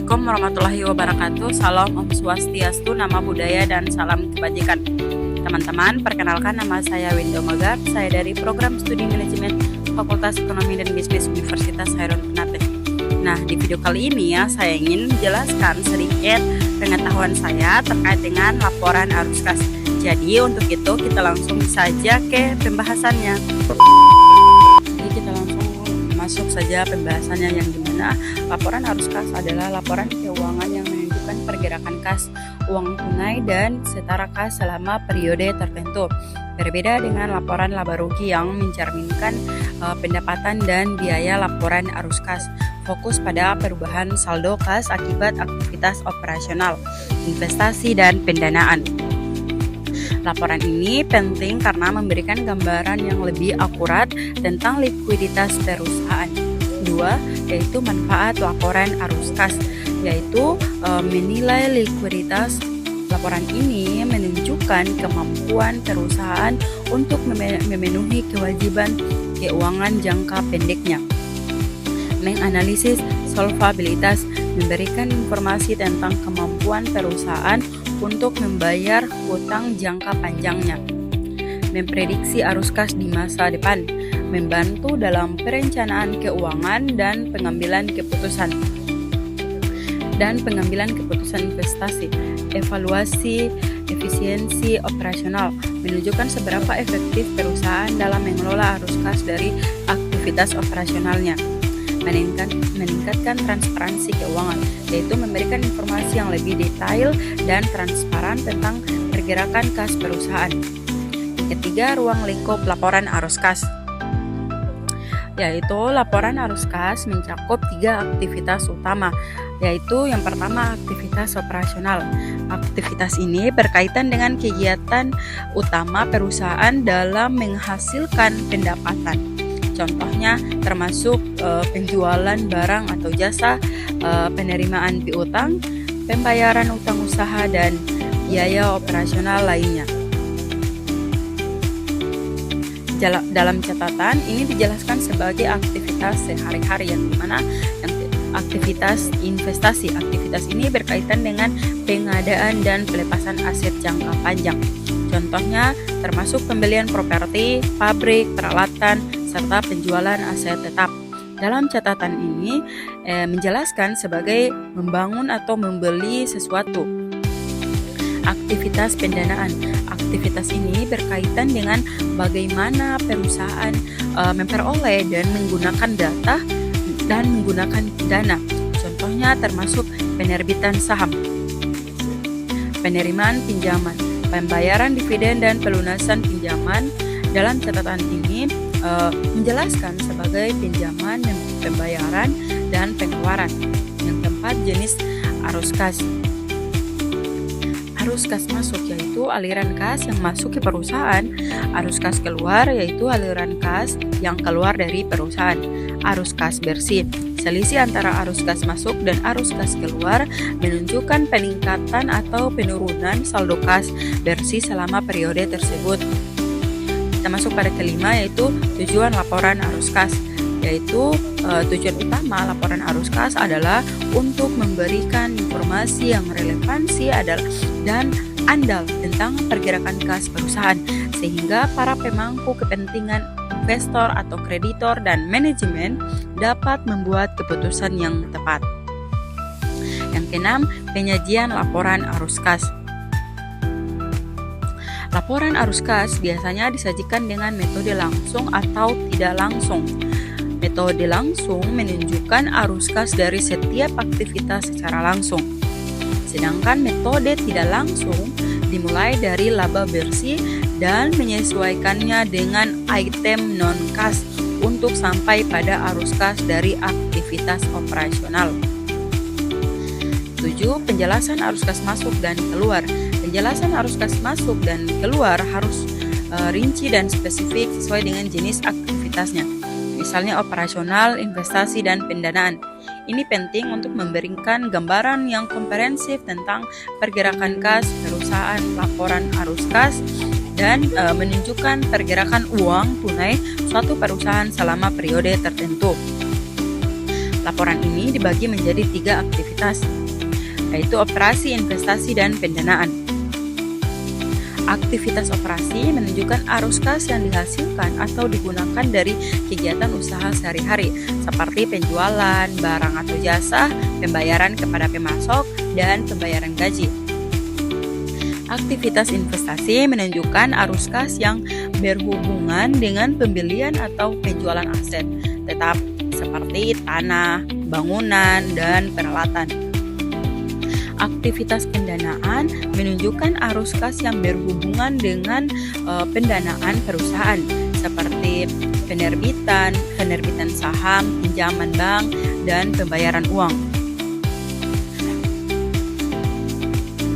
Assalamualaikum warahmatullahi wabarakatuh. Salam Om Swastiastu, nama budaya dan salam kebajikan. Teman-teman, perkenalkan nama saya Windo Magar. Saya dari Program Studi Manajemen Fakultas Ekonomi dan Bisnis Universitas Hairun Ternate. Nah, di video kali ini saya ingin menjelaskan sedikit pengetahuan saya terkait dengan laporan arus kas. Jadi untuk itu kita langsung saja ke pembahasannya. Jadi kita langsung masuk saja pembahasannya, yang dimana laporan arus kas adalah laporan keuangan yang menunjukkan pergerakan kas uang tunai dan setara kas selama periode tertentu. Berbeda dengan laporan laba rugi yang mencerminkan pendapatan dan biaya. Laporan arus kas fokus pada perubahan saldo kas akibat aktivitas operasional, investasi, dan pendanaan. Laporan ini penting karena memberikan gambaran yang lebih akurat tentang likuiditas perusahaan. 2. Yaitu manfaat laporan arus kas, yaitu menilai likuiditas. Laporan ini menunjukkan kemampuan perusahaan untuk memenuhi kewajiban keuangan jangka pendeknya. Menganalisis solvabilitas, memberikan informasi tentang kemampuan perusahaan untuk membayar hutang jangka panjangnya. Memprediksi arus kas di masa depan, membantu dalam perencanaan keuangan dan pengambilan keputusan investasi. Evaluasi efisiensi operasional, menunjukkan seberapa efektif perusahaan dalam mengelola arus kas dari aktivitas operasionalnya. Meningkatkan transparansi keuangan, yaitu memberikan informasi yang lebih detail dan transparan tentang pergerakan kas perusahaan. Ketiga, ruang lingkup laporan arus kas, yaitu laporan arus kas mencakup 3 aktivitas utama, yaitu yang pertama aktivitas operasional. Aktivitas ini berkaitan dengan kegiatan utama perusahaan dalam menghasilkan pendapatan. Contohnya termasuk penjualan barang atau jasa, penerimaan piutang, pembayaran utang usaha, dan biaya operasional lainnya. Dalam catatan ini dijelaskan sebagai aktivitas sehari-hari, yang dimana aktivitas investasi. Aktivitas ini berkaitan dengan pengadaan dan pelepasan aset jangka panjang. Contohnya termasuk pembelian properti, pabrik, peralatan, serta penjualan aset tetap. Dalam catatan ini menjelaskan sebagai membangun atau membeli sesuatu. Aktivitas pendanaan. Aktivitas ini berkaitan dengan bagaimana perusahaan memperoleh dan menggunakan data dan menggunakan dana. Contohnya termasuk penerbitan saham, penerimaan pinjaman, pembayaran dividen, dan pelunasan pinjaman. Dalam catatan ini menjelaskan sebagai pinjaman, pembayaran, dan pengeluaran. Yang keempat, jenis arus kas. Arus kas masuk yaitu aliran kas yang masuk ke perusahaan. Arus kas keluar yaitu aliran kas yang keluar dari perusahaan. Arus kas bersih, selisih antara arus kas masuk dan arus kas keluar menunjukkan peningkatan atau penurunan saldo kas bersih selama periode tersebut. Kita masuk pada kelima, yaitu tujuan laporan arus kas, yaitu tujuan utama laporan arus kas adalah untuk memberikan informasi yang relevansi dan andal tentang pergerakan kas perusahaan, sehingga para pemangku kepentingan, investor atau kreditor, dan manajemen dapat membuat keputusan yang tepat. Yang keenam, penyajian laporan arus kas. Laporan arus kas biasanya disajikan dengan metode langsung atau tidak langsung. Metode langsung menunjukkan arus kas dari setiap aktivitas secara langsung. Sedangkan metode tidak langsung dimulai dari laba bersih dan menyesuaikannya dengan item non-kas untuk sampai pada arus kas dari aktivitas operasional. 7. Penjelasan arus kas masuk dan keluar. Penjelasan arus kas masuk dan keluar harus rinci dan spesifik sesuai dengan jenis aktivitasnya. Misalnya operasional, investasi, dan pendanaan. Ini penting untuk memberikan gambaran yang komprehensif tentang pergerakan kas perusahaan. Laporan arus kas dan menunjukkan pergerakan uang tunai suatu perusahaan selama periode tertentu. Laporan ini dibagi menjadi 3 aktivitas, yaitu operasi, investasi, dan pendanaan. Aktivitas operasi menunjukkan arus kas yang dihasilkan atau digunakan dari kegiatan usaha sehari-hari, seperti penjualan, barang atau jasa, pembayaran kepada pemasok, dan pembayaran gaji. Aktivitas investasi menunjukkan arus kas yang berhubungan dengan pembelian atau penjualan aset tetap seperti tanah, bangunan, dan peralatan. Aktivitas pendanaan menunjukkan arus kas yang berhubungan dengan pendanaan perusahaan seperti penerbitan saham, pinjaman bank, dan pembayaran uang.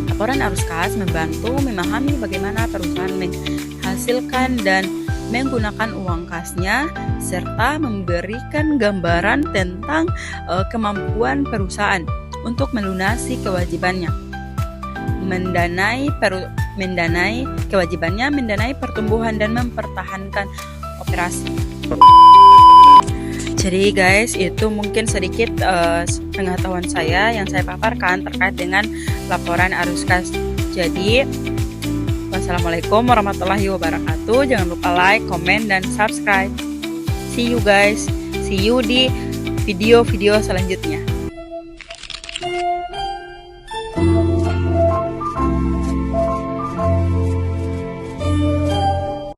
Laporan arus kas membantu memahami bagaimana perusahaan menghasilkan dan menggunakan uang kasnya, serta memberikan gambaran tentang kemampuan perusahaan untuk melunasi kewajibannya, mendanai pertumbuhan dan mempertahankan operasi. Jadi guys, itu mungkin sedikit pengetahuan saya yang saya paparkan terkait dengan laporan arus kas. Jadi, wassalamualaikum warahmatullahi wabarakatuh. Jangan lupa like, komen, dan subscribe. See you guys. See you di video-video selanjutnya.